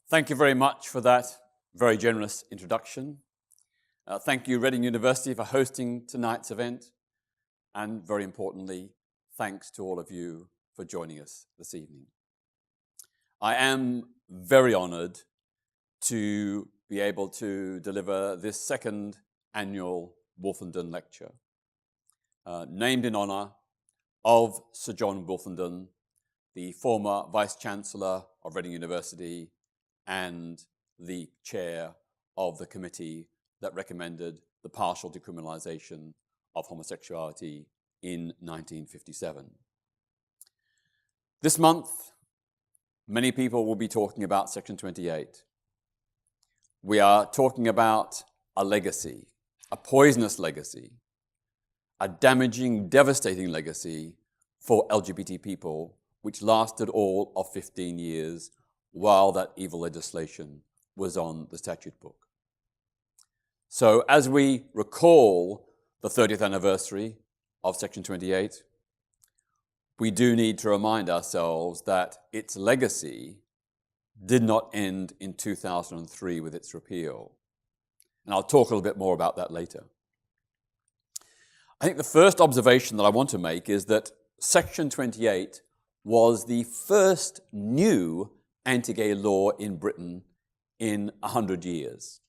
Thank you very much for that very generous introduction. Thank you, Reading University, for hosting tonight's event. And very importantly, thanks to all of you for joining us this evening. I am very honored to be able to deliver this second annual Wolfenden Lecture, named in honor of Sir John Wolfenden, the former Vice-Chancellor of Reading University and the chair of the committee that recommended the partial decriminalization of homosexuality in 1957. This month, many people will be talking about Section 28. We are talking about a legacy, a poisonous legacy, a damaging, devastating legacy for LGBT people, which lasted all of 15 years while that evil legislation was on the statute book. So as we recall the 30th anniversary of Section 28, we do need to remind ourselves that its legacy did not end in 2003 with its repeal. And I'll talk a little bit more about that later. I think the first observation that I want to make is that Section 28 was the first new anti-gay law in Britain in 100 years.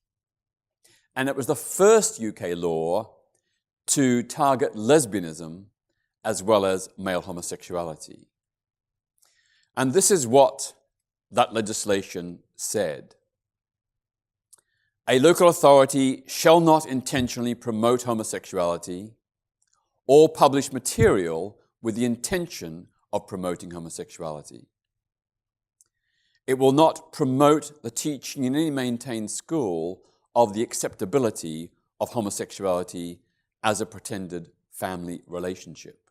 And it was the first UK law to target lesbianism as well as male homosexuality. And this is what that legislation said. A local authority shall not intentionally promote homosexuality or publish material with the intention of promoting homosexuality. It will not promote the teaching in any maintained school of the acceptability of homosexuality as a pretended family relationship.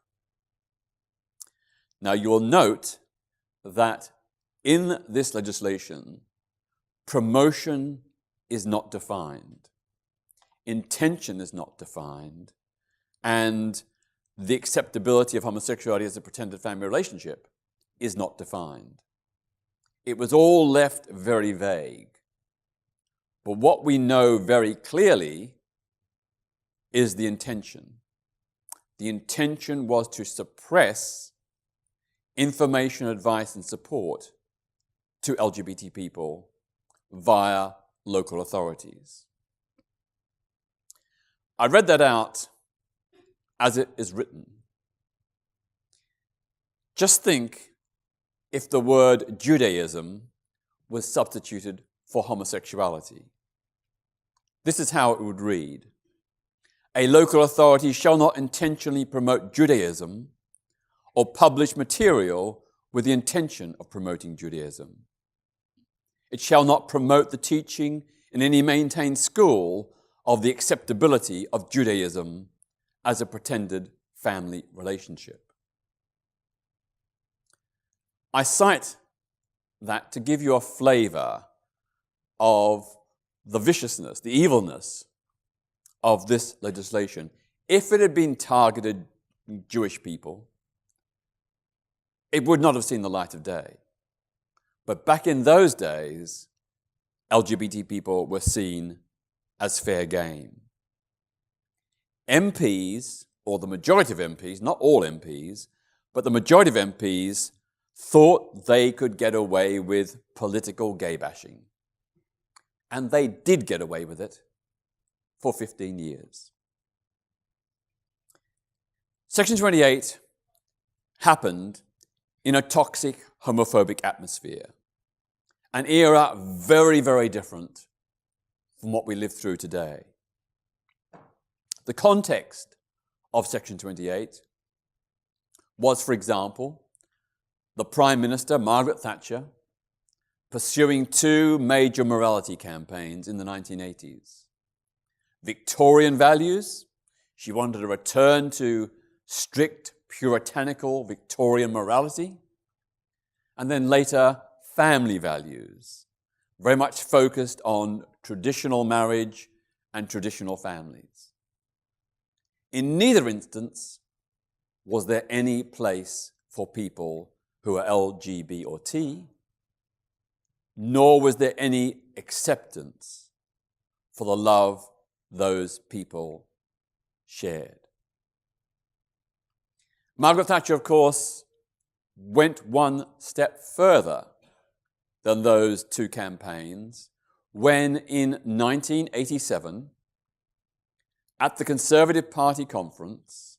Now, you will note that in this legislation, promotion is not defined, intention is not defined, and the acceptability of homosexuality as a pretended family relationship is not defined. It was all left very vague. But what we know very clearly is the intention. The intention was to suppress information, advice, and support to LGBT people via local authorities. I read that out as it is written. Just think if the word Judaism was substituted for homosexuality. This is how it would read. A local authority shall not intentionally promote Judaism or publish material with the intention of promoting Judaism. It shall not promote the teaching in any maintained school of the acceptability of Judaism as a pretended family relationship. I cite that to give you a flavor of the viciousness, the evilness of this legislation. If it had been targeted Jewish people, it would not have seen the light of day. But back in those days, LGBT people were seen as fair game. MPs, or the majority of MPs, not all MPs, but the majority of MPs thought they could get away with political gay bashing. And they did get away with it for 15 years. Section 28 happened in a toxic homophobic atmosphere, an era very, very different from what we live through today. The context of Section 28 was, for example, the Prime Minister, Margaret Thatcher, pursuing two major morality campaigns in the 1980s. Victorian values, she wanted a return to strict, puritanical Victorian morality, and then later, family values, very much focused on traditional marriage and traditional families. In neither instance was there any place for people who are LGBT or T, nor was there any acceptance for the love those people shared. Margaret Thatcher, of course, went one step further than those two campaigns when in 1987, at the Conservative Party conference,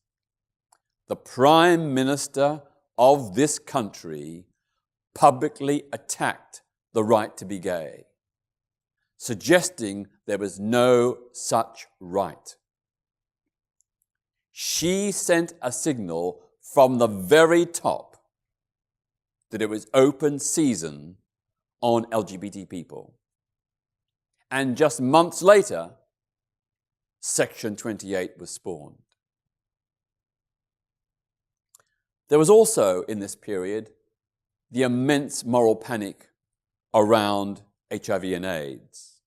the Prime Minister of this country publicly attacked the right to be gay, suggesting there was no such right. She sent a signal from the very top that it was open season on LGBT people. And just months later, Section 28 was spawned. There was also, in this period, the immense moral panic around HIV and AIDS,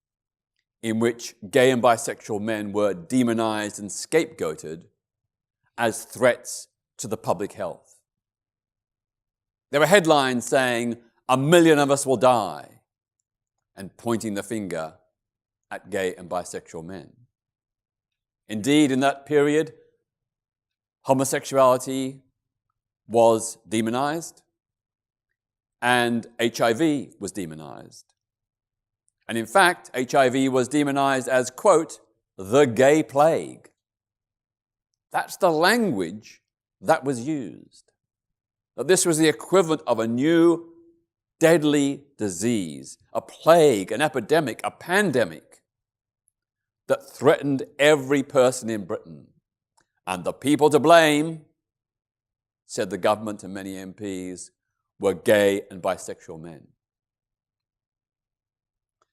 in which gay and bisexual men were demonized and scapegoated as threats to the public health. There were headlines saying, "1 million of us will die," and pointing the finger at gay and bisexual men. Indeed, in that period, homosexuality was demonized and HIV was demonized. And in fact, HIV was demonized as, quote, the gay plague. That's the language that was used. That this was the equivalent of a new deadly disease, a plague, an epidemic, a pandemic that threatened every person in Britain. And the people to blame, said the government and many MPs, were gay and bisexual men.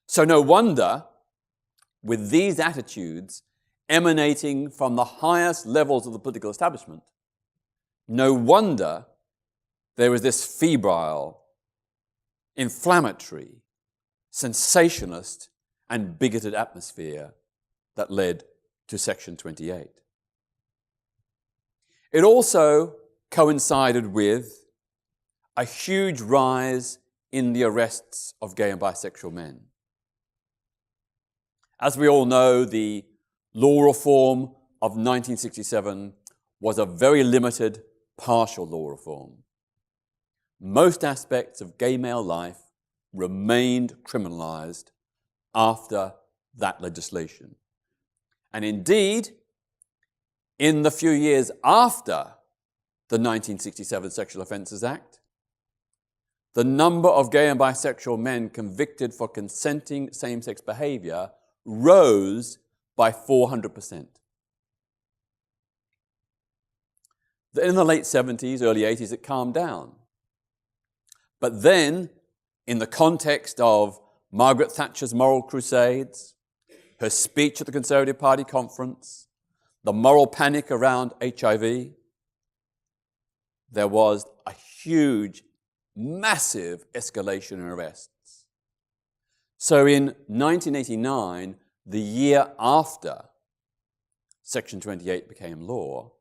So no wonder, with these attitudes emanating from the highest levels of the political establishment, no wonder there was this febrile, inflammatory, sensationalist, and bigoted atmosphere that led to Section 28. It also coincided with a huge rise in the arrests of gay and bisexual men. As we all know, the law reform of 1967 was a very limited, partial law reform. Most aspects of gay male life remained criminalized after that legislation. And indeed, in the few years after the 1967 Sexual Offences Act, the number of gay and bisexual men convicted for consenting same-sex behavior rose by 400%. In the late 70s, early 80s, it calmed down. But then, in the context of Margaret Thatcher's moral crusades, her speech at the Conservative Party conference, the moral panic around HIV, there was a huge, massive escalation in arrests. So in 1989, the year after Section 28 became law,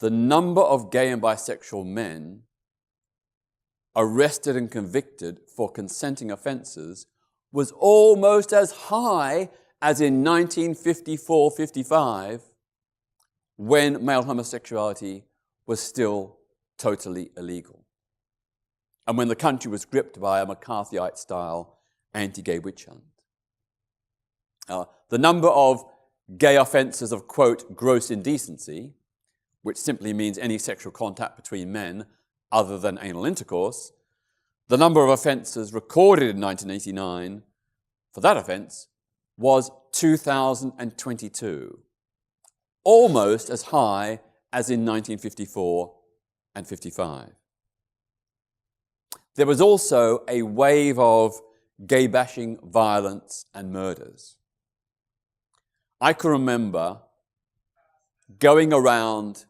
the number of gay and bisexual men arrested and convicted for consenting offences was almost as high as in 1954-55, when male homosexuality was still totally illegal, and when the country was gripped by a McCarthyite-style anti-gay witch hunt. The number of gay offences of, quote, gross indecency, which simply means any sexual contact between men other than anal intercourse, the number of offences recorded in 1989 for that offence was 2,022, almost as high as in 1954 and 55. There was also a wave of gay-bashing violence and murders. I can remember going around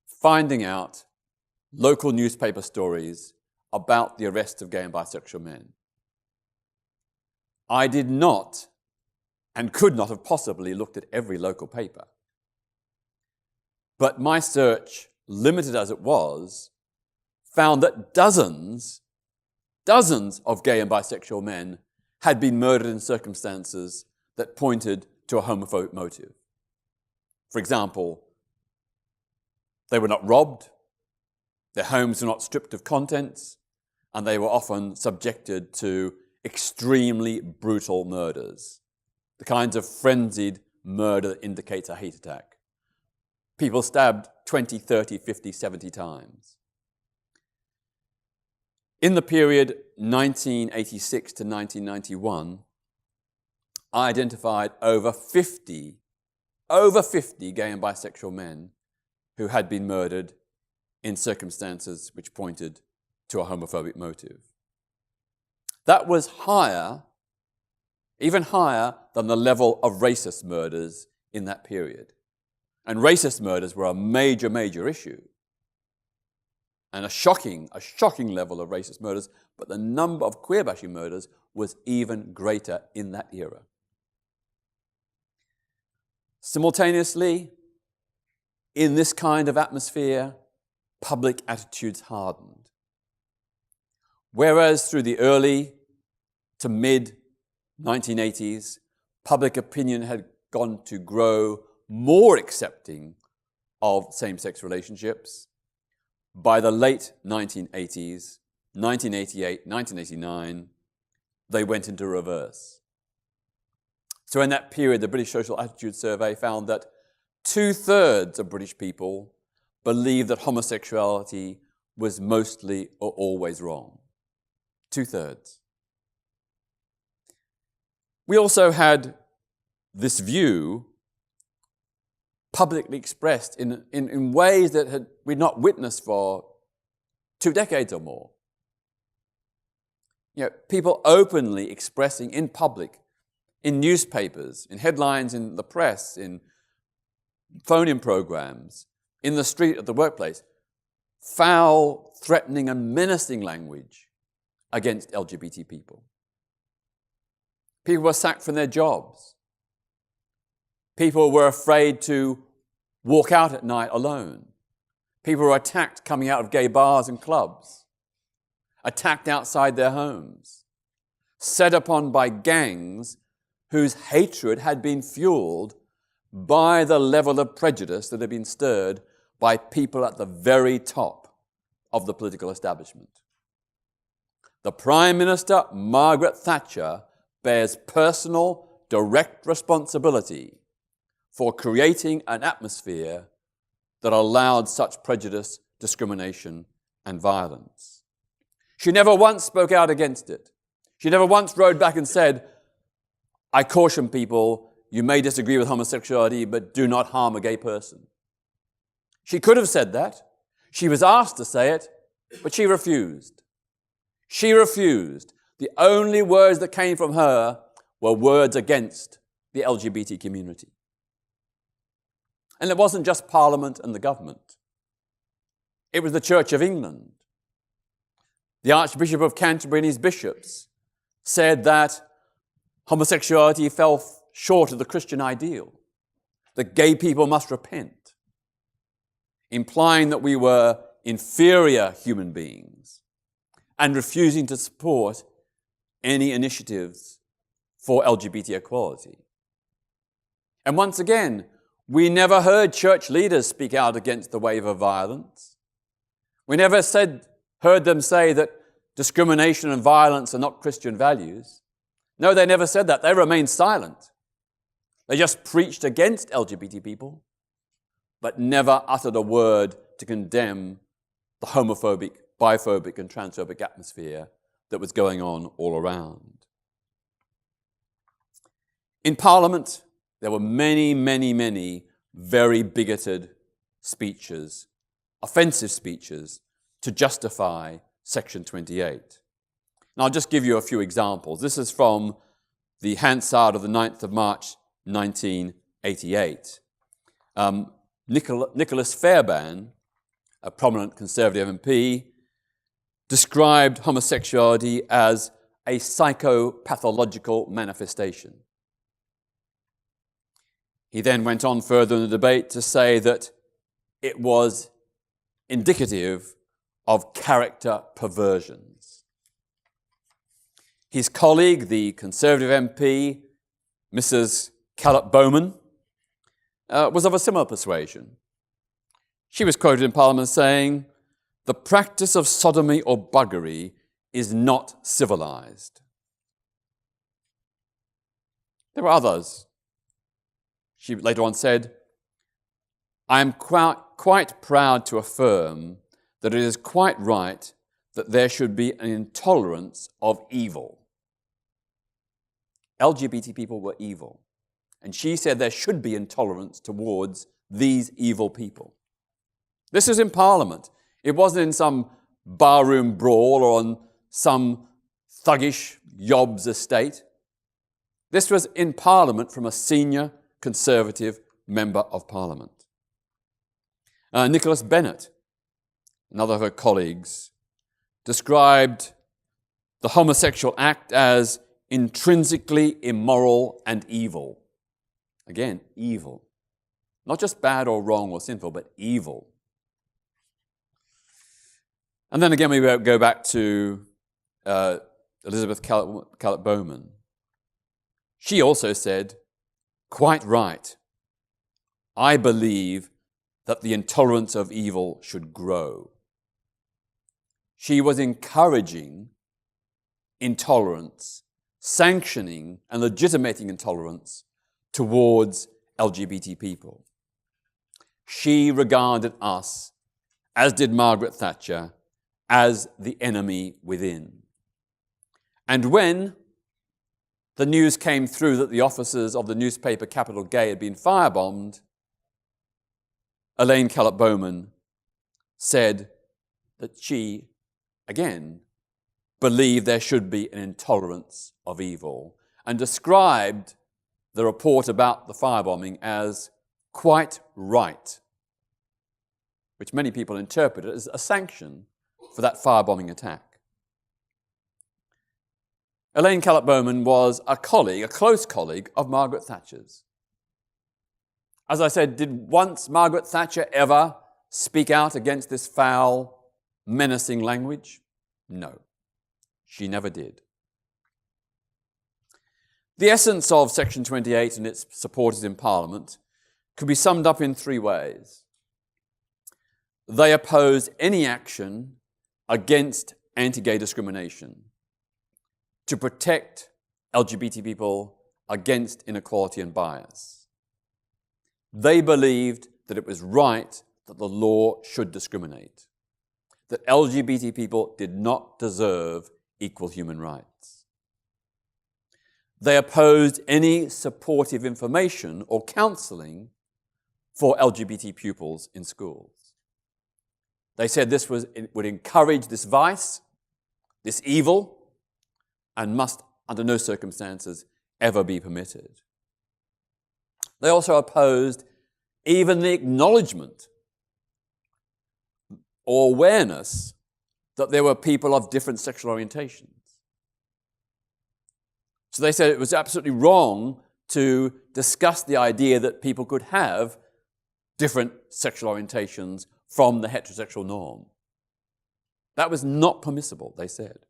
finding out local newspaper stories about the arrest of gay and bisexual men. I did not and could not have possibly looked at every local paper. But my search, limited as it was, found that dozens dozens of gay and bisexual men had been murdered in circumstances that pointed to a homophobic motive. For example, they were not robbed, their homes were not stripped of contents, and they were often subjected to extremely brutal murders, the kinds of frenzied murder that indicates a hate attack. People stabbed 20, 30, 50, 70 times. In the period 1986 to 1991, I identified over 50 gay and bisexual men who had been murdered in circumstances which pointed to a homophobic motive. That was higher, even higher than the level of racist murders in that period. And racist murders were a major, major issue. And a shocking level of racist murders, but the number of queer-bashing murders was even greater in that era. Simultaneously, in this kind of atmosphere, public attitudes hardened. Whereas through the early to mid-1980s, public opinion had gone to grow more accepting of same-sex relationships, by the late 1980s, 1988, 1989, they went into reverse. So in that period, the British Social Attitude Survey found that 2/3 of British people believed that homosexuality was mostly or always wrong. 2/3. We also had this view publicly expressed in ways that we'd not witnessed for 2 decades or more. You know, people openly expressing in public, in newspapers, in headlines in the press, in phone-in programs, in the street, at the workplace, foul, threatening, and menacing language against LGBT people. People were sacked from their jobs. People were afraid to walk out at night alone. People were attacked coming out of gay bars and clubs, attacked outside their homes, set upon by gangs whose hatred had been fueled by the level of prejudice that had been stirred by people at the very top of the political establishment. The Prime Minister, Margaret Thatcher, bears personal, direct responsibility for creating an atmosphere that allowed such prejudice, discrimination, and violence. She never once spoke out against it. She never once rode back and said, I caution people, you may disagree with homosexuality, but do not harm a gay person. She could have said that. She was asked to say it, but she refused. She refused. The only words that came from her were words against the LGBT community. And it wasn't just Parliament and the government. It was the Church of England. The Archbishop of Canterbury and his bishops said that homosexuality fell short of the Christian ideal, that gay people must repent, implying that we were inferior human beings and refusing to support any initiatives for LGBT equality. And once again, we never heard church leaders speak out against the wave of violence. We never heard them say that discrimination and violence are not Christian values. No, they never said that. They remained silent. They just preached against LGBT people, but never uttered a word to condemn the homophobic, biphobic, and transphobic atmosphere that was going on all around. In Parliament, there were many, many, many very bigoted speeches, offensive speeches, to justify Section 28. And I'll just give you a few examples. This is from the Hansard of the 9th of March, 1988. Nicholas Fairbairn, a prominent Conservative MP, described homosexuality as a psychopathological manifestation. He then went on further in the debate to say that it was indicative of character perversions. His colleague, the Conservative MP, Mrs. Callop-Bowman, was of a similar persuasion. She was quoted in Parliament saying, "The practice of sodomy or buggery is not civilised." There were others. She later on said, "I am quite proud to affirm that it is quite right that there should be an intolerance of evil." LGBT people were evil. And she said there should be intolerance towards these evil people. This is in Parliament. It wasn't in some barroom brawl or on some thuggish Yob's estate. This was in Parliament from a senior Conservative Member of Parliament. Nicholas Bennett, another of her colleagues, described the homosexual act as intrinsically immoral and evil. Again, evil. Not just bad or wrong or sinful, but evil. And then again, we go back to Elizabeth Callop-Bowman. She also said, "Quite right. I believe that the intolerance of evil should grow." She was encouraging intolerance, sanctioning and legitimating intolerance towards LGBT people. She regarded us, as did Margaret Thatcher, as the enemy within. And when the news came through that the officers of the newspaper capital Gay had been firebombed, Elaine Callop-Bowman said that she, again, believed there should be an intolerance of evil and described the report about the firebombing as quite right, which many people interpreted as a sanction for that firebombing attack. Elaine Callop-Bowman was a colleague, a close colleague of Margaret Thatcher's. As I said, did once Margaret Thatcher ever speak out against this foul, menacing language? No, she never did. The essence of Section 28 and its supporters in Parliament could be summed up in three ways. They oppose any action against anti-gay discrimination to protect LGBT people against inequality and bias. They believed that it was right that the law should discriminate, that LGBT people did not deserve equal human rights. They opposed any supportive information or counselling for LGBT pupils in schools. They said it would encourage this vice, this evil, and must, under no circumstances, ever be permitted. They also opposed even the acknowledgement or awareness that there were people of different sexual orientations. So they said it was absolutely wrong to discuss the idea that people could have different sexual orientations from the heterosexual norm. That was not permissible, they said.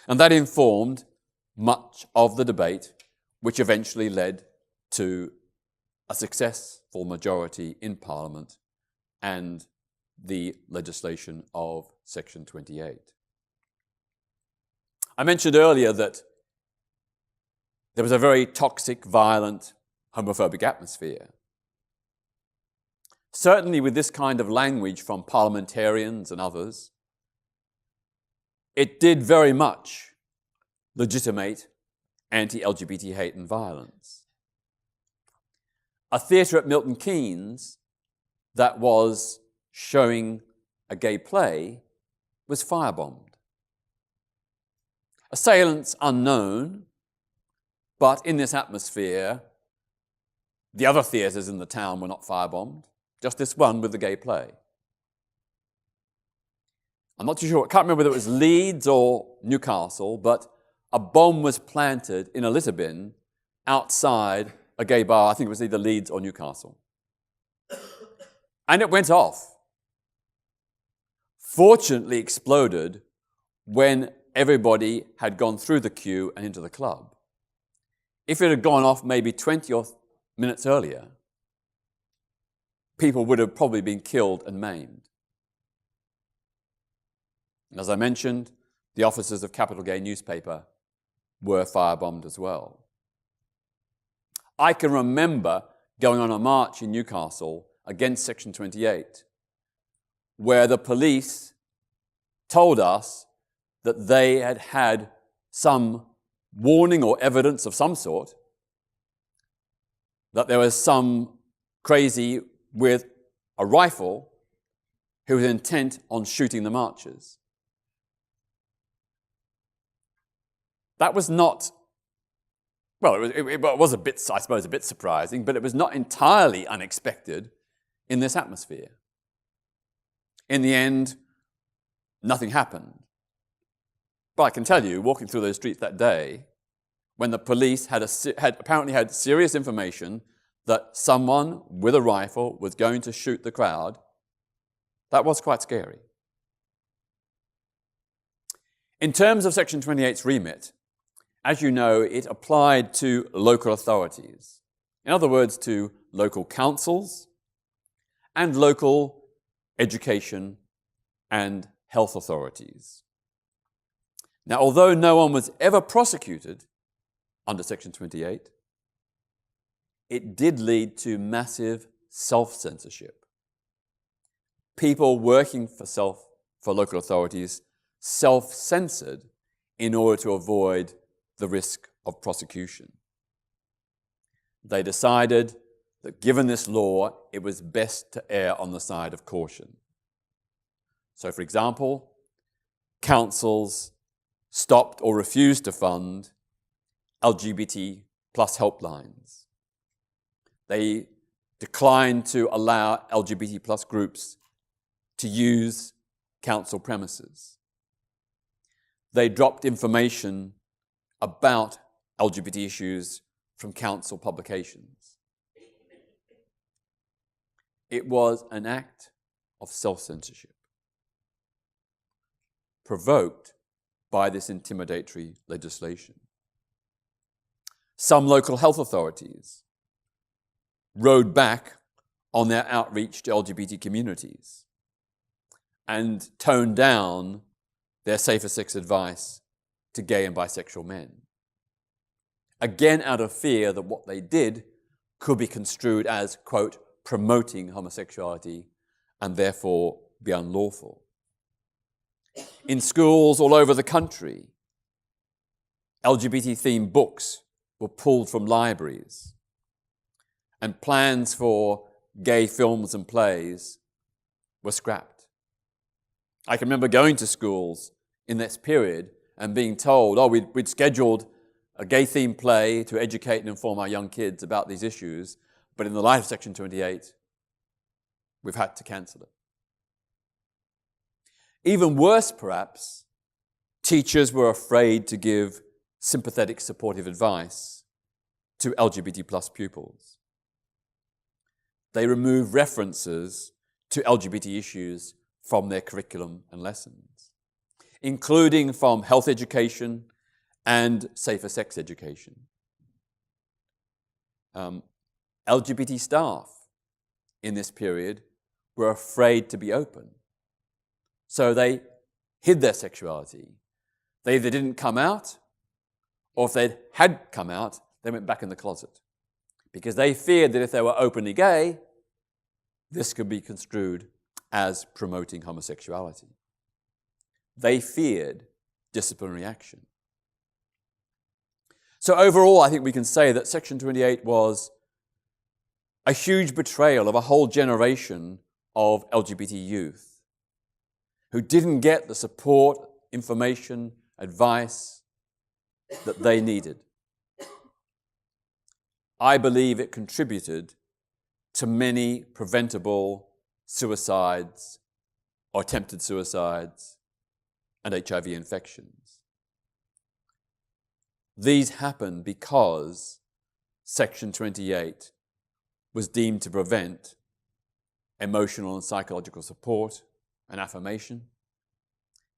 And that informed much of the debate, which eventually led to a successful majority in Parliament and the legislation of Section 28. I mentioned earlier that there was a very toxic, violent, homophobic atmosphere. Certainly with this kind of language from parliamentarians and others, it did very much legitimate anti-LGBT hate and violence. A theatre at Milton Keynes that was showing a gay play was firebombed. Assailants unknown, but in this atmosphere, the other theatres in the town were not firebombed, just this one with the gay play. I'm not too sure, I can't remember whether it was Leeds or Newcastle, but a bomb was planted in a litter bin outside a gay bar. I think it was either Leeds or Newcastle. And it went off. Fortunately exploded when everybody had gone through the queue and into the club. If it had gone off maybe 20 minutes earlier, people would have probably been killed and maimed. And as I mentioned, the offices of Capital Gay newspaper were firebombed as well. I can remember going on a march in Newcastle against Section 28, where the police told us that they had had some warning or evidence of some sort that there was some crazy with a rifle who was intent on shooting the marchers. That was not, well, it was a bit, I suppose, a bit surprising, but it was not entirely unexpected in this atmosphere. In the end, nothing happened. But I can tell you, walking through those streets that day, when the police had apparently had serious information that someone with a rifle was going to shoot the crowd, that was quite scary. In terms of Section 28's remit, as you know, it applied to local authorities. In other words, to local councils and local education and health authorities. Now, although no one was ever prosecuted under Section 28, it did lead to massive self-censorship. People working for local authorities self-censored in order to avoid the risk of prosecution. They decided that given this law, it was best to err on the side of caution. So, for example, councils stopped or refused to fund LGBT plus helplines. They declined to allow LGBT plus groups to use council premises. They dropped information about LGBT issues from council publications. It was an act of self-censorship, provoked by this intimidatory legislation. Some local health authorities rode back on their outreach to LGBT communities and toned down their safer sex advice to gay and bisexual men. Again, out of fear that what they did could be construed as, quote, promoting homosexuality and therefore be unlawful. In schools all over the country, LGBT-themed books were pulled from libraries, and plans for gay films and plays were scrapped. I can remember going to schools in this period and being told, we'd scheduled a gay-themed play to educate and inform our young kids about these issues, but in the light of Section 28, we've had to cancel it. Even worse, perhaps, teachers were afraid to give sympathetic, supportive advice to LGBT plus pupils. They removed references to LGBT issues from their curriculum and lessons, including from health education and safer sex education. LGBT staff in this period were afraid to be open, so they hid their sexuality. They either didn't come out, or if they had come out, they went back in the closet, because they feared that if they were openly gay, this could be construed as promoting homosexuality. They feared disciplinary action. So overall, I think we can say that Section 28 was a huge betrayal of a whole generation of LGBT youth who didn't get the support, information, advice that they needed. I believe it contributed to many preventable suicides or attempted suicides and HIV infections. These happened because Section 28 was deemed to prevent emotional and psychological support and affirmation,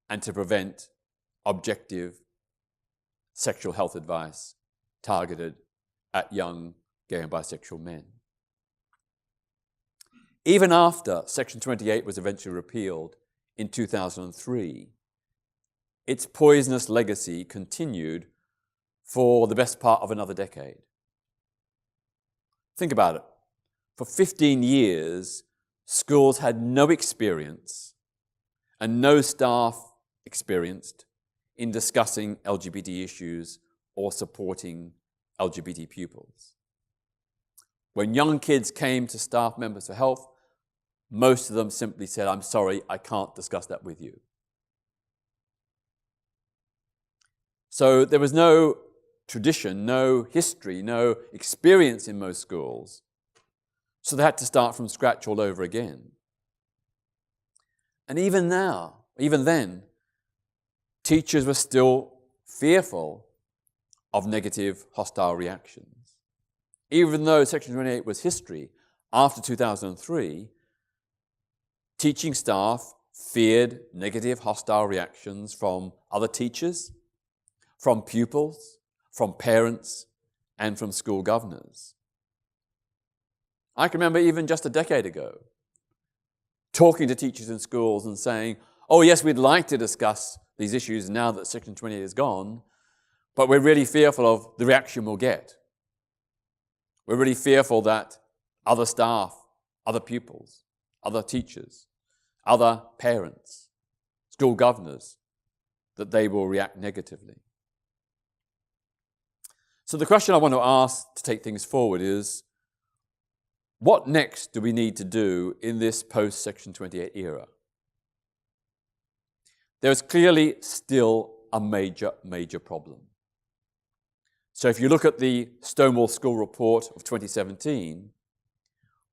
and to prevent objective sexual health advice targeted at young gay and bisexual men. Even after Section 28 was eventually repealed in 2003, its poisonous legacy continued for the best part of another decade. Think about it. For 15 years, schools had no experience and no staff experienced in discussing LGBT issues or supporting LGBT pupils. When young kids came to staff members for health, most of them simply said, "I'm sorry, I can't discuss that with you." So there was no tradition, no history, no experience in most schools. So they had to start from scratch all over again. And even now, even then, teachers were still fearful of negative, hostile reactions. Even though Section 28 was history, after 2003, teaching staff feared negative, hostile reactions from other teachers, from pupils, from parents, and from school governors. I can remember even just a decade ago, talking to teachers in schools and saying, "Oh yes, we'd like to discuss these issues now that Section 28 is gone, but we're really fearful of the reaction we'll get. We're really fearful that other staff, other pupils, other teachers, other parents, school governors, that they will react negatively." So the question I want to ask to take things forward is, what next do we need to do in this post-Section 28 era? There is clearly still a major problem. So if you look at the Stonewall School Report of 2017,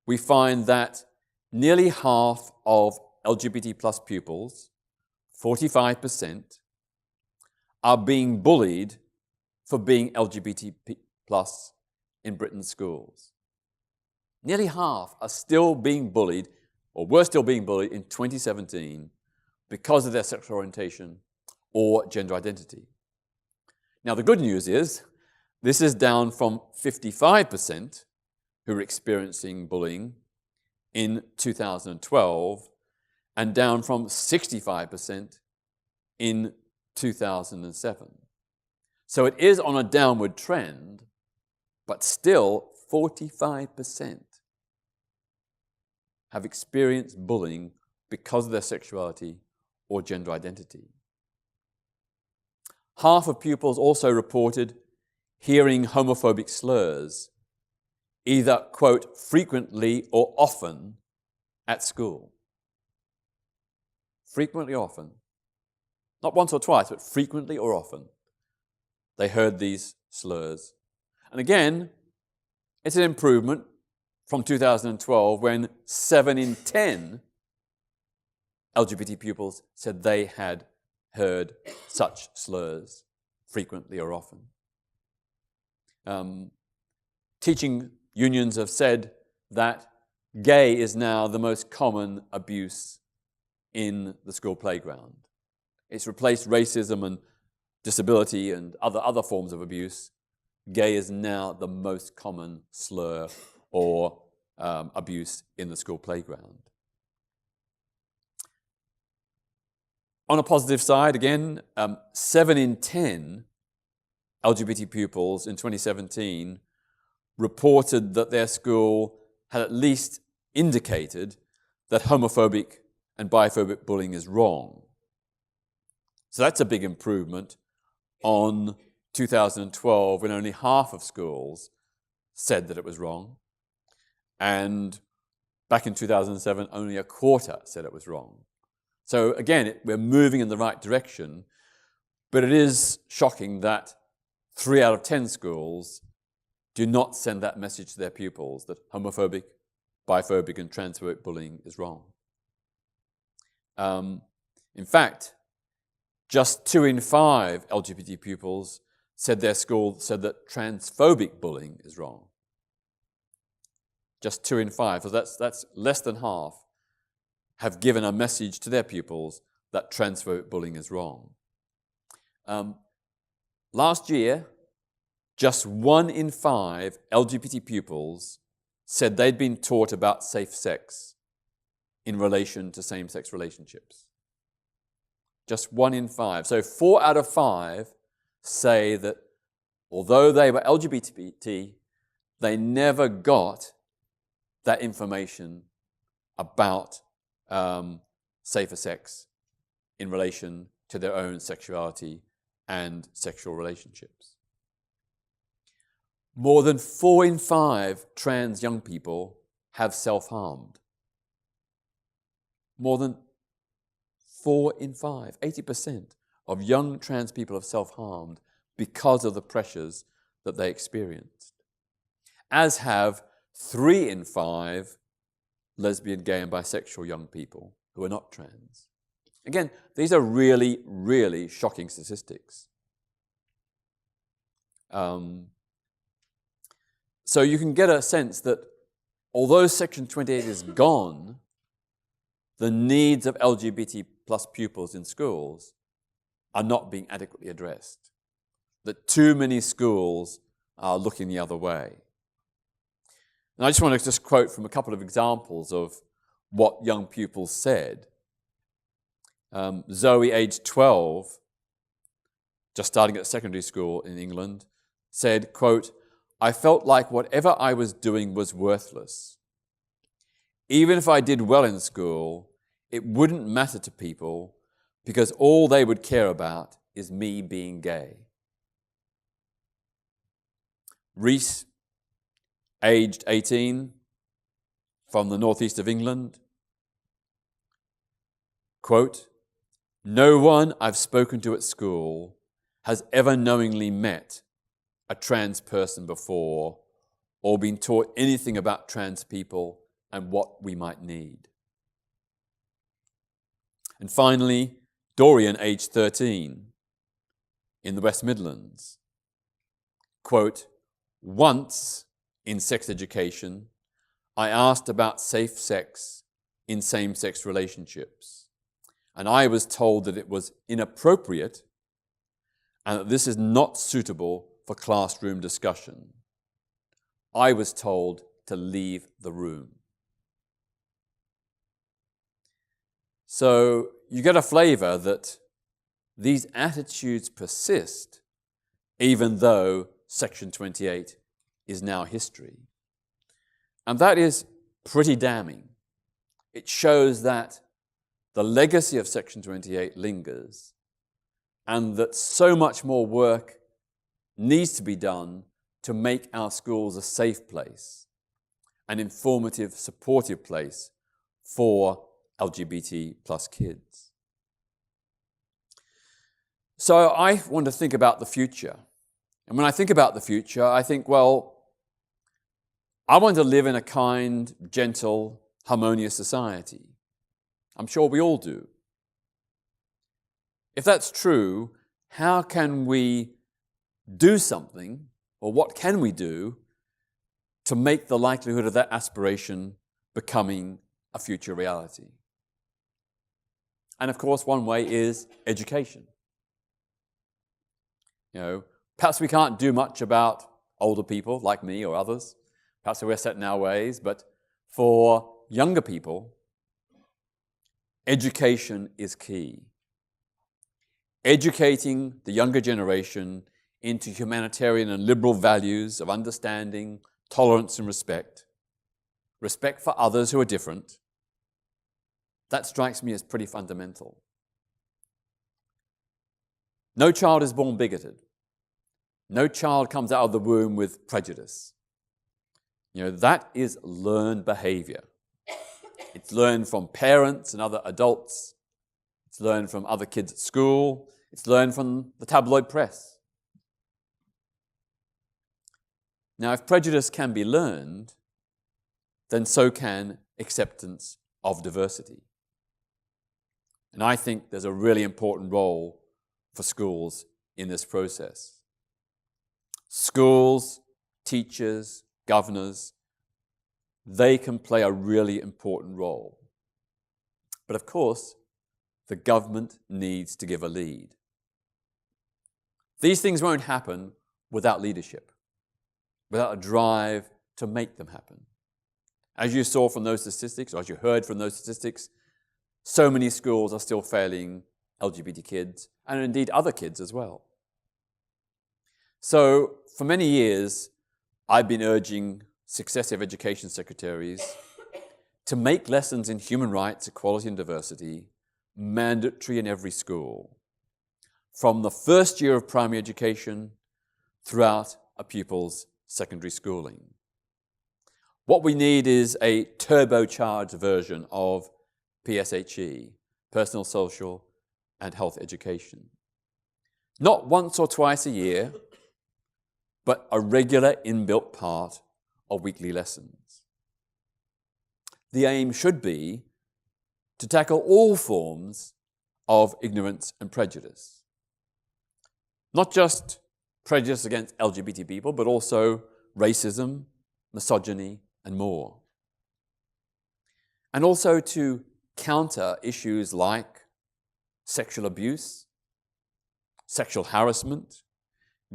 we find that nearly half of LGBT plus pupils, 45%, are being bullied for being LGBT plus in Britain's schools. Nearly half are still being bullied, or were still being bullied in 2017 because of their sexual orientation or gender identity. Now, the good news is this is down from 55% who were experiencing bullying in 2012 and down from 65% in 2007. So it is on a downward trend, but still 45% have experienced bullying because of their sexuality or gender identity. Half of pupils also reported hearing homophobic slurs, either, quote, frequently or often at school. Frequently or often. Not once or twice, but frequently or often. They heard these slurs. And again, it's an improvement from 2012 when 7 in 10 LGBT pupils said they had heard such slurs frequently or often. Teaching unions have said that gay is now the most common abuse in the school playground. It's replaced racism and disability and other forms of abuse. Gay is now the most common slur or abuse in the school playground. On a positive side, again, 7 in 10 LGBT pupils in 2017 reported that their school had at least indicated that homophobic and biphobic bullying is wrong. So that's a big improvement on 2012, when only half of schools said that it was wrong. And back in 2007, only a quarter said it was wrong. So again, we're moving in the right direction, but it is shocking that 3 out of 10 schools do not send that message to their pupils that homophobic, biphobic, and transphobic bullying is wrong. In fact, just 2 in 5 LGBT pupils said their school said that transphobic bullying is wrong. Just 2 in 5, so that's less than half, have given a message to their pupils that transphobic bullying is wrong. Last year, just 1 in 5 LGBT pupils said they'd been taught about safe sex in relation to same-sex relationships. Just 1 in 5. So 4 out of 5 say that although they were LGBT, they never got that information about safer sex in relation to their own sexuality and sexual relationships. More than 4 in 5 trans young people have self-harmed. More than 4 in 5, 80% of young trans people have self-harmed because of the pressures that they experienced, as have 3 in 5 lesbian, gay and bisexual young people who are not trans. Again, these are really, really shocking statistics. So you can get a sense that although Section 28 is gone, the needs of LGBT plus pupils in schools are not being adequately addressed. That too many schools are looking the other way. And I just want to just quote from a couple of examples of what young pupils said. Zoe, aged 12, just starting at secondary school in England, said, quote, "I felt like whatever I was doing was worthless. Even if I did well in school, it wouldn't matter to people because all they would care about is me being gay." Reese, aged 18, from the northeast of England, quote, "No one I've spoken to at school has ever knowingly met a trans person before or been taught anything about trans people and what we might need." And finally, Dorian, aged 13, in the West Midlands, quote, "Once in sex education, I asked about safe sex in same-sex relationships, and I was told that it was inappropriate and that this is not suitable for classroom discussion. I was told to leave the room." So you get a flavor that these attitudes persist even though Section 28 is now history. And that is pretty damning. It shows that the legacy of Section 28 lingers and that so much more work needs to be done to make our schools a safe place, an informative, supportive place for LGBT plus kids. So I want to think about the future. And when I think about the future, I think, well, I want to live in a kind, gentle, harmonious society. I'm sure we all do. If that's true, how can we do something, or what can we do to make the likelihood of that aspiration becoming a future reality? And of course, one way is education. Perhaps we can't do much about older people like me or others. Perhaps we're set in our ways, but for younger people, education is key. Educating the younger generation into humanitarian and liberal values of understanding, tolerance and respect for others who are different, that strikes me as pretty fundamental. No child is born bigoted. No child comes out of the womb with prejudice. That is learned behavior. It's learned from parents and other adults. It's learned from other kids at school. It's learned from the tabloid press. Now, if prejudice can be learned, then so can acceptance of diversity. And I think there's a really important role for schools in this process. Schools, teachers, governors, they can play a really important role. But of course, the government needs to give a lead. These things won't happen without leadership, without a drive to make them happen. As you saw from those statistics, or as you heard from those statistics, so many schools are still failing LGBT kids, and indeed other kids as well. So for many years, I've been urging successive education secretaries to make lessons in human rights, equality and diversity mandatory in every school, from the first year of primary education throughout a pupil's secondary schooling. What we need is a turbocharged version of PSHE, personal, social and health education. Not once or twice a year, but a regular inbuilt part of weekly lessons. The aim should be to tackle all forms of ignorance and prejudice. Not just prejudice against LGBT people, but also racism, misogyny, and more. And also to counter issues like sexual abuse, sexual harassment,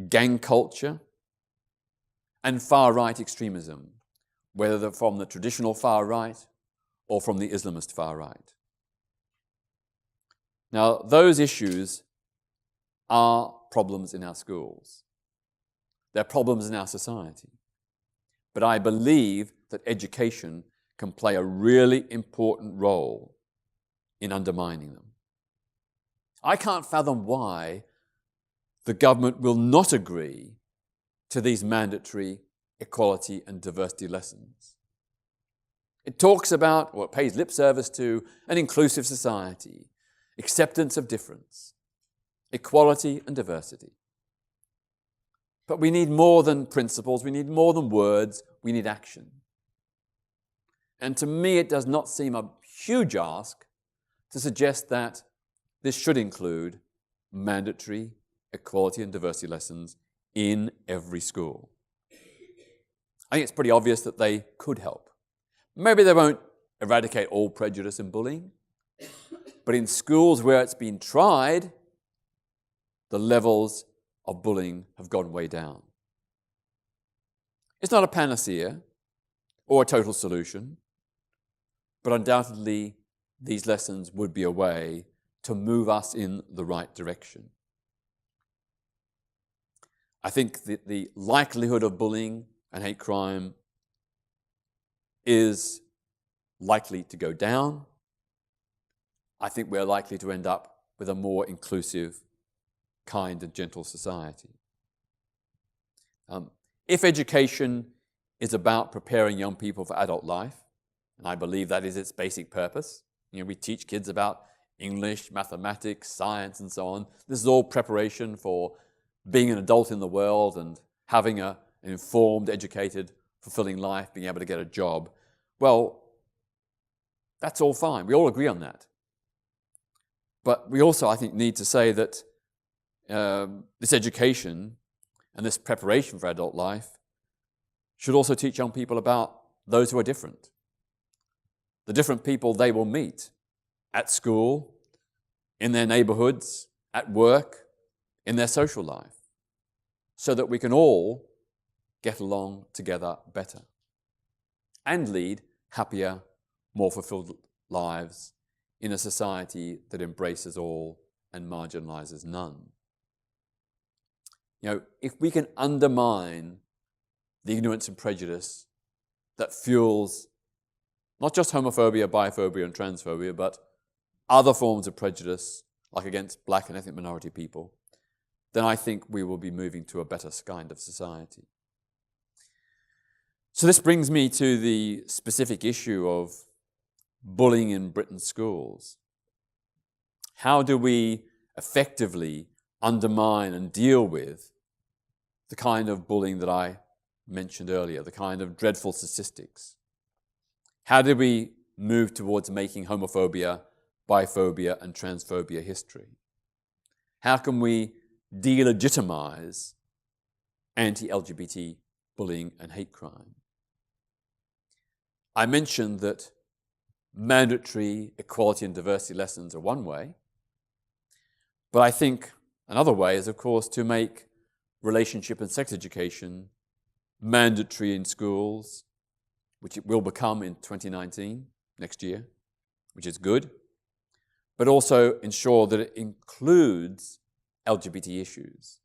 gang culture, and far-right extremism, whether they're from the traditional far right or from the Islamist far right. Now, those issues are problems in our schools. They're problems in our society. But I believe that education can play a really important role in undermining them. I can't fathom why the government will not agree to these mandatory equality and diversity lessons. It talks about, or it pays lip service to, an inclusive society, acceptance of difference, equality and diversity. But we need more than principles, we need more than words, we need action. And to me, it does not seem a huge ask to suggest that this should include mandatory equality and diversity lessons in every school. I think it's pretty obvious that they could help. Maybe they won't eradicate all prejudice and bullying, but in schools where it's been tried, the levels of bullying have gone way down. It's not a panacea or a total solution, but undoubtedly these lessons would be a way to move us in the right direction. I think that the likelihood of bullying and hate crime is likely to go down. I think we're likely to end up with a more inclusive, kind and gentle society. If education is about preparing young people for adult life, and I believe that is its basic purpose, we teach kids about English, mathematics, science and so on. This is all preparation for being an adult in the world and having an informed, educated, fulfilling life, being able to get a job. Well, that's all fine. We all agree on that. But we also, I think, need to say that this education and this preparation for adult life should also teach young people about those who are different. The different people they will meet at school, in their neighborhoods, at work, in their social life, so that we can all get along together better and lead happier, more fulfilled lives in a society that embraces all and marginalizes none. If we can undermine the ignorance and prejudice that fuels not just homophobia, biphobia and transphobia, but other forms of prejudice, like against black and ethnic minority people, then I think we will be moving to a better kind of society. So this brings me to the specific issue of bullying in Britain's schools. How do we effectively undermine and deal with the kind of bullying that I mentioned earlier, the kind of dreadful statistics? How do we move towards making homophobia, biphobia and transphobia history? How can we delegitimize anti-LGBT bullying and hate crime? I mentioned that mandatory equality and diversity lessons are one way, but I think Another way is, of course, to make relationship and sex education mandatory in schools, which it will become in 2019, next year, which is good, but also ensure that it includes LGBT issues.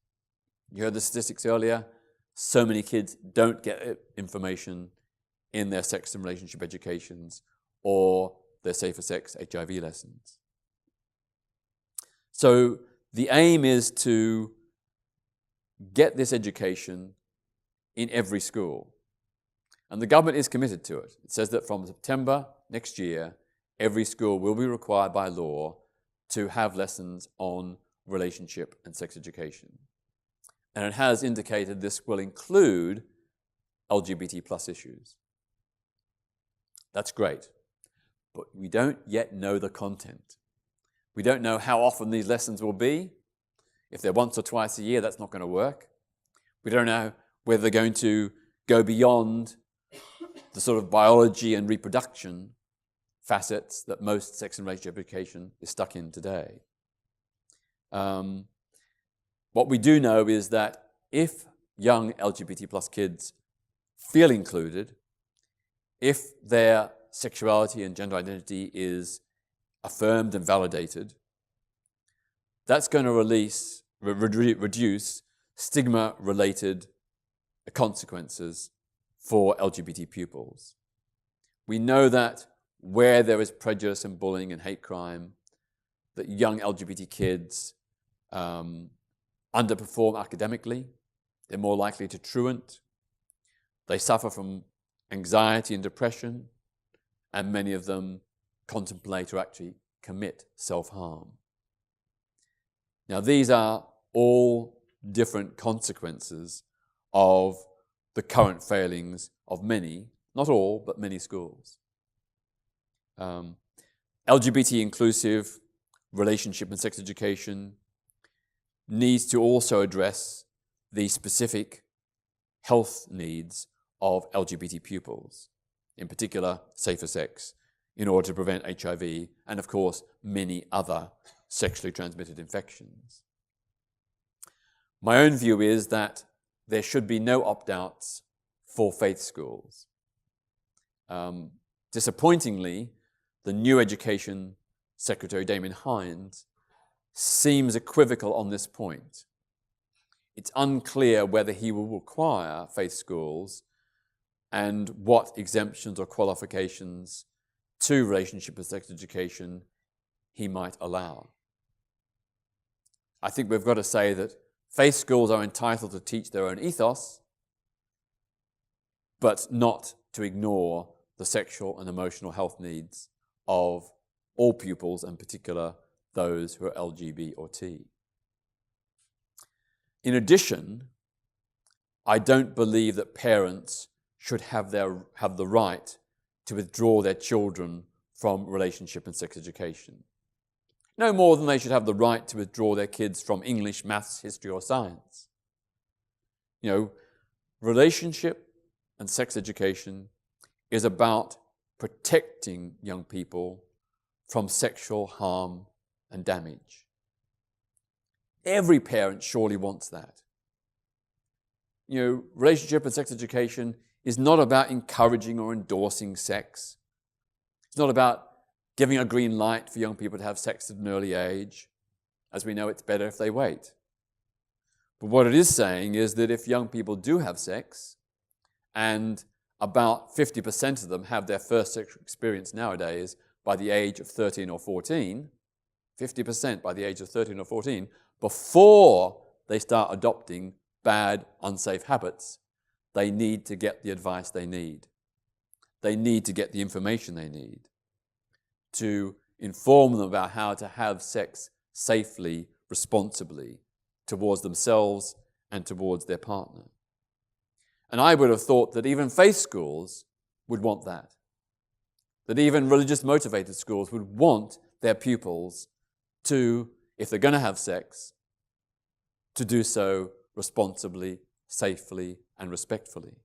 You heard the statistics earlier. So many kids don't get information in their sex and relationship educations or their safer sex HIV lessons. So the aim is to get this education in every school. And the government is committed to it. It says that from September next year, every school will be required by law to have lessons on relationship and sex education. And it has indicated this will include LGBT plus issues. That's great. But we don't yet know the content. We don't know how often these lessons will be. If they're once or twice a year, that's not going to work. We don't know whether they're going to go beyond the sort of biology and reproduction facets that most sex and relationship education is stuck in today. What we do know is that if young LGBT plus kids feel included, if their sexuality and gender identity is affirmed and validated, that's going to reduce stigma-related consequences for LGBT pupils. We know that where there is prejudice and bullying and hate crime, that young LGBT kids underperform academically, they're more likely to truant, they suffer from anxiety and depression, and many of them contemplate or actually commit self-harm. Now, these are all different consequences of the current failings of many, not all, but many schools. LGBT inclusive relationship and sex education needs to also address the specific health needs of LGBT pupils, in particular safer sex, in order to prevent HIV and, of course, many other sexually transmitted infections. My own view is that there should be no opt-outs for faith schools. Disappointingly, the new Education Secretary, Damien Hines, seems equivocal on this point. It's unclear whether he will require faith schools and what exemptions or qualifications to relationship and sex education he might allow. I think we've got to say that faith schools are entitled to teach their own ethos, but not to ignore the sexual and emotional health needs of all pupils, in particular those who are LGBT or T. In addition, I don't believe that parents should have the right to withdraw their children from relationship and sex education. No more than they should have the right to withdraw their kids from English, maths, history, or science. You know, relationship and sex education is about protecting young people from sexual harm and damage. Every parent surely wants that. You know, relationship and sex education is not about encouraging or endorsing sex. It's not about giving a green light for young people to have sex at an early age. As we know, it's better if they wait. But what it is saying is that if young people do have sex, and about 50% of them have their first sexual experience nowadays by the age of 13 or 14, 50% by the age of 13 or 14, before they start adopting bad, unsafe habits, they need to get the advice they need. They need to get the information they need to inform them about how to have sex safely, responsibly, towards themselves and towards their partner. And I would have thought that even faith schools would want that. That even religious motivated schools would want their pupils to, if they're going to have sex, to do so responsibly, safely, and respectfully.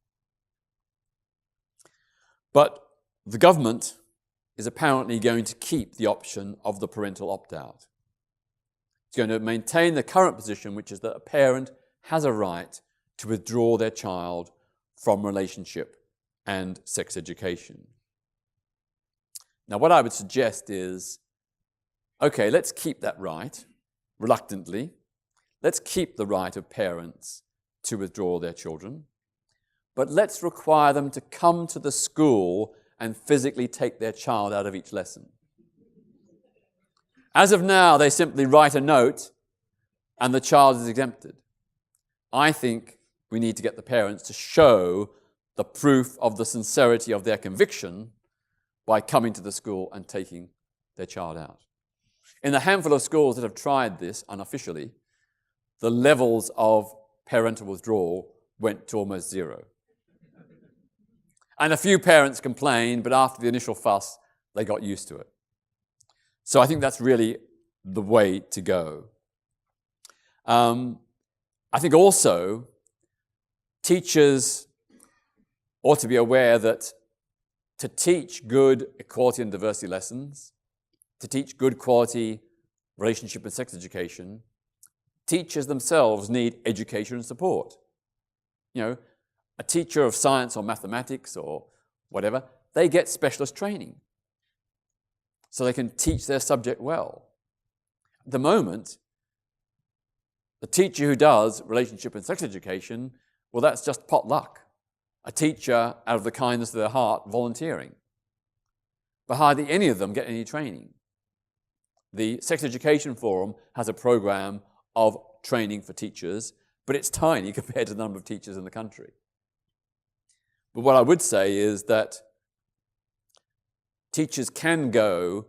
But the government is apparently going to keep the option of the parental opt-out. It's going to maintain the current position, which is that a parent has a right to withdraw their child from relationship and sex education. Now, what I would suggest is, okay, let's keep that right, reluctantly. Let's keep the right of parents to withdraw their children, but let's require them to come to the school and physically take their child out of each lesson. As of now, they simply write a note and the child is exempted. I think we need to get the parents to show the proof of the sincerity of their conviction by coming to the school and taking their child out. In the handful of schools that have tried this unofficially, the levels of parental withdrawal went to almost zero. And a few parents complained, but after the initial fuss, they got used to it. So I think that's really the way to go. I think also teachers ought to be aware that to teach good equality and diversity lessons, to teach good quality relationship and sex education, teachers themselves need education and support. You know, a teacher of science or mathematics or whatever, they get specialist training so they can teach their subject well. At the moment, the teacher who does relationship and sex education, well, that's just pot luck. A teacher out of the kindness of their heart volunteering. But hardly any of them get any training. The Sex Education Forum has a program of training for teachers, but it's tiny compared to the number of teachers in the country. But what I would say is that teachers can go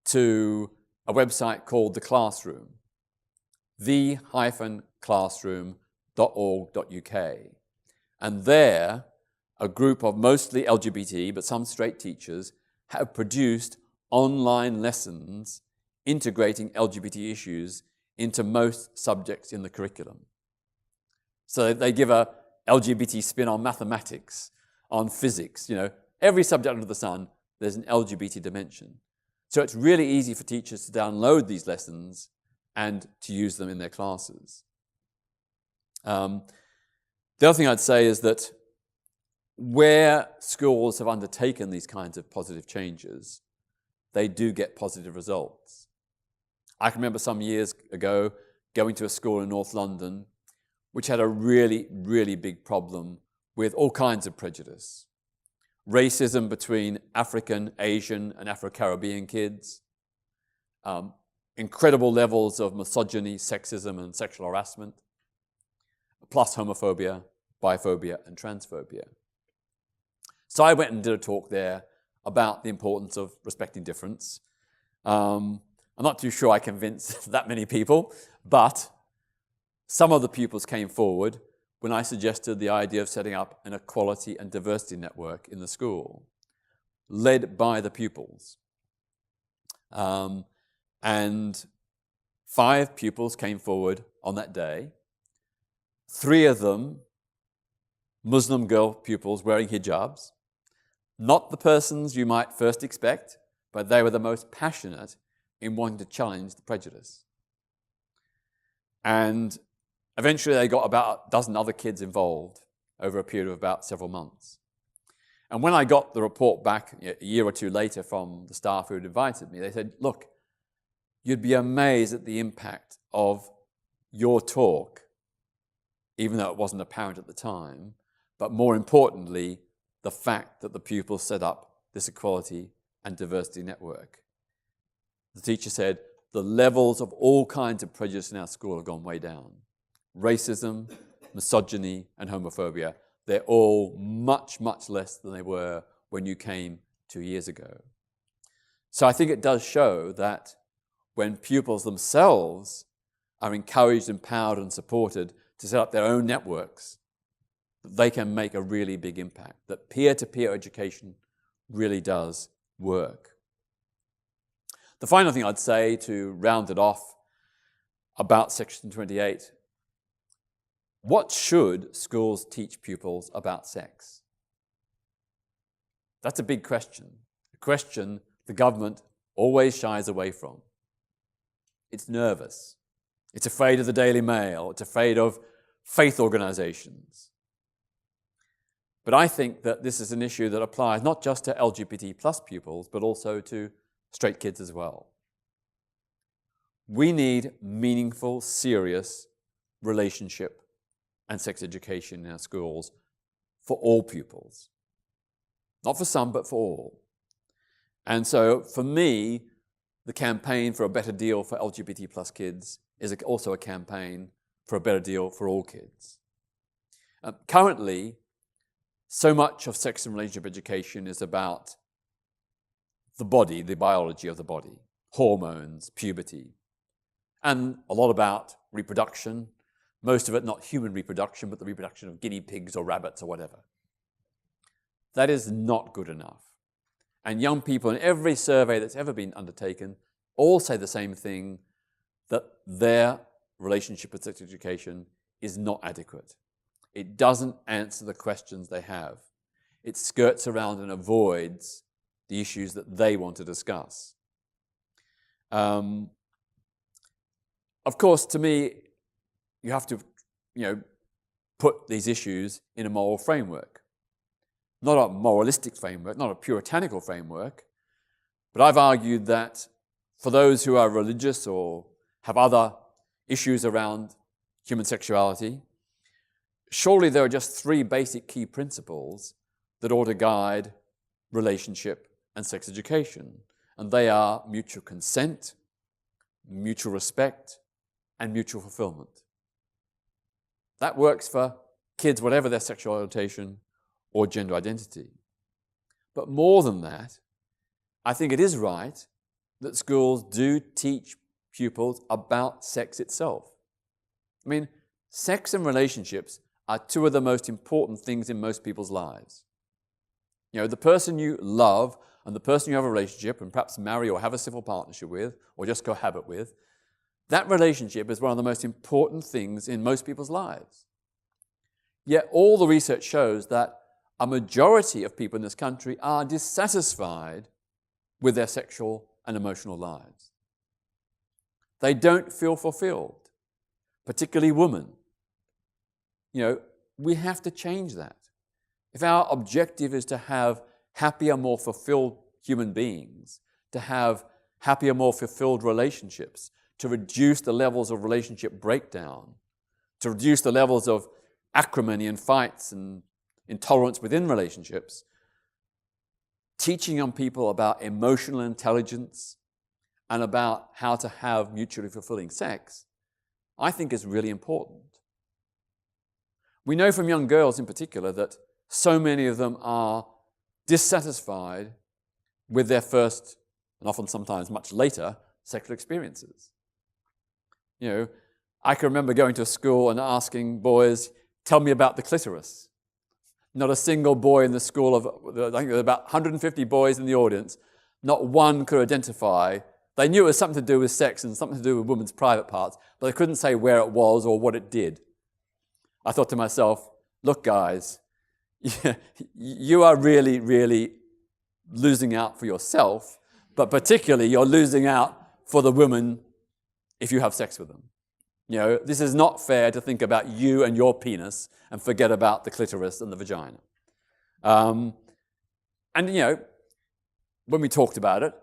to a website called The Classroom, the-classroom.org.uk. And there, a group of mostly LGBT, but some straight teachers, have produced online lessons integrating LGBT issues into most subjects in the curriculum. So they give a LGBT spin on mathematics, on physics, you know, every subject under the sun, there's an LGBT dimension. So it's really easy for teachers to download these lessons and to use them in their classes. The other thing I'd say is that where schools have undertaken these kinds of positive changes, they do get positive results. I can remember some years ago going to a school in North London which had a really, really big problem with all kinds of prejudice. Racism between African, Asian, and Afro-Caribbean kids, incredible levels of misogyny, sexism, and sexual harassment, plus homophobia, biphobia, and transphobia. So I went and did a talk there about the importance of respecting difference. I'm not too sure I convinced that many people, but some of the pupils came forward when I suggested the idea of setting up an equality and diversity network in the school, led by the pupils. And 5 pupils came forward on that day. 3 of them, Muslim girl pupils wearing hijabs, not the persons you might first expect, but they were the most passionate in wanting to challenge the prejudice. And eventually they got about a dozen other kids involved over a period of about several months. And when I got the report back a year or 2 later from the staff who had invited me, they said, look, you'd be amazed at the impact of your talk, even though it wasn't apparent at the time, but more importantly, the fact that the pupils set up this equality and diversity network. The teacher said, the levels of all kinds of prejudice in our school have gone way down. Racism, misogyny, and homophobia, they're all much, much less than they were when you came 2 years ago. So I think it does show that when pupils themselves are encouraged, empowered, and supported to set up their own networks, they can make a really big impact, that peer-to-peer education really does work. The final thing I'd say to round it off about Section 28, what should schools teach pupils about sex? That's a big question, a question the government always shies away from. It's nervous. It's afraid of the Daily Mail. It's afraid of faith organizations. But I think that this is an issue that applies not just to LGBT plus pupils, but also to straight kids as well. We need meaningful, serious relationship and sex education in our schools for all pupils. Not for some, but for all. And so, for me, the campaign for a better deal for LGBT plus kids is also a campaign for a better deal for all kids. Currently, so much of sex and relationship education is about the body, the biology of the body, hormones, puberty, and a lot about reproduction, most of it not human reproduction, but the reproduction of guinea pigs or rabbits or whatever. That is not good enough. And young people in every survey that's ever been undertaken all say the same thing, that their relationship with sex education is not adequate. It doesn't answer the questions they have. It skirts around and avoids the issues that they want to discuss. Of course, to me, you have to, put these issues in a moral framework. Not a moralistic framework, not a puritanical framework, but I've argued that for those who are religious or have other issues around human sexuality, surely there are just three basic key principles that ought to guide relationship and sex education. And they are mutual consent, mutual respect, and mutual fulfillment. That works for kids, whatever their sexual orientation or gender identity. But more than that, I think it is right that schools do teach pupils about sex itself. I mean, sex and relationships are two of the most important things in most people's lives. The person you love and the person you have a relationship and perhaps marry or have a civil partnership with or just cohabit with, that relationship is one of the most important things in most people's lives. Yet all the research shows that a majority of people in this country are dissatisfied with their sexual and emotional lives. They don't feel fulfilled, particularly women. We have to change that. If our objective is to have happier, more fulfilled human beings, to have happier, more fulfilled relationships, to reduce the levels of relationship breakdown, to reduce the levels of acrimony and fights and intolerance within relationships, teaching young people about emotional intelligence and about how to have mutually fulfilling sex, I think is really important. We know from young girls in particular that so many of them are dissatisfied with their first, and often sometimes much later, sexual experiences. I can remember going to a school and asking boys, tell me about the clitoris. Not a single boy in the school of, I think there were about 150 boys in the audience, not one could identify. They knew it was something to do with sex and something to do with women's private parts, but they couldn't say where it was or what it did. I thought to myself, look guys, you are really, really losing out for yourself, but particularly you're losing out for the women if you have sex with them. This is not fair to think about you and your penis and forget about the clitoris and the vagina. When we talked about it,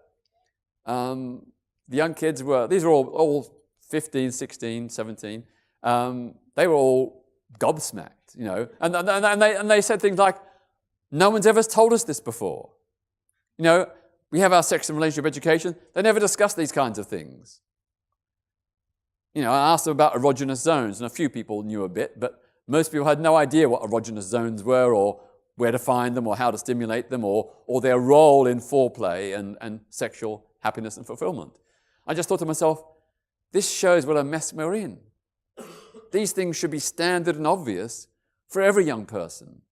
the young kids these were all 15, 16, 17, they were all gobsmacked, and they said things like, no one's ever told us this before. We have our sex and relationship education, they never discuss these kinds of things. I asked them about erogenous zones, and a few people knew a bit, but most people had no idea what erogenous zones were or where to find them or how to stimulate them or their role in foreplay and sexual happiness and fulfillment. I just thought to myself, this shows what a mess we're in. These things should be standard and obvious for every young person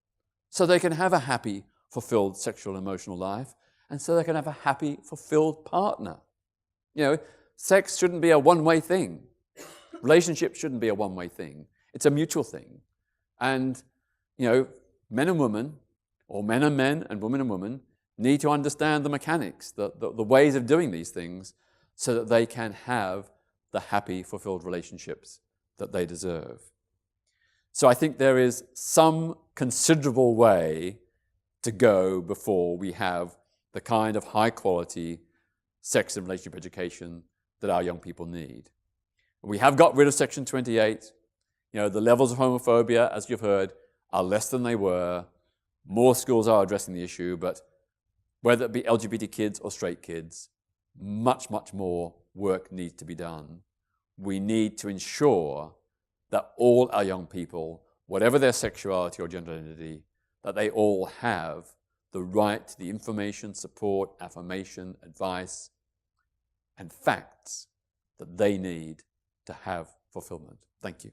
so they can have a happy, fulfilled sexual and emotional life and so they can have a happy, fulfilled partner. Sex shouldn't be a one-way thing. Relationships shouldn't be a one-way thing. It's a mutual thing. And, men and women, or men and men and women, need to understand the mechanics, the ways of doing these things so that they can have the happy, fulfilled relationships that they deserve. So I think there is some considerable way to go before we have the kind of high-quality sex and relationship education that our young people need. We have got rid of Section 28. The levels of homophobia, as you've heard, are less than they were. More schools are addressing the issue, but whether it be LGBT kids or straight kids, much, much more work needs to be done. We need to ensure that all our young people, whatever their sexuality or gender identity, that they all have the right to the information, support, affirmation, advice, and facts that they need to have fulfillment. Thank you.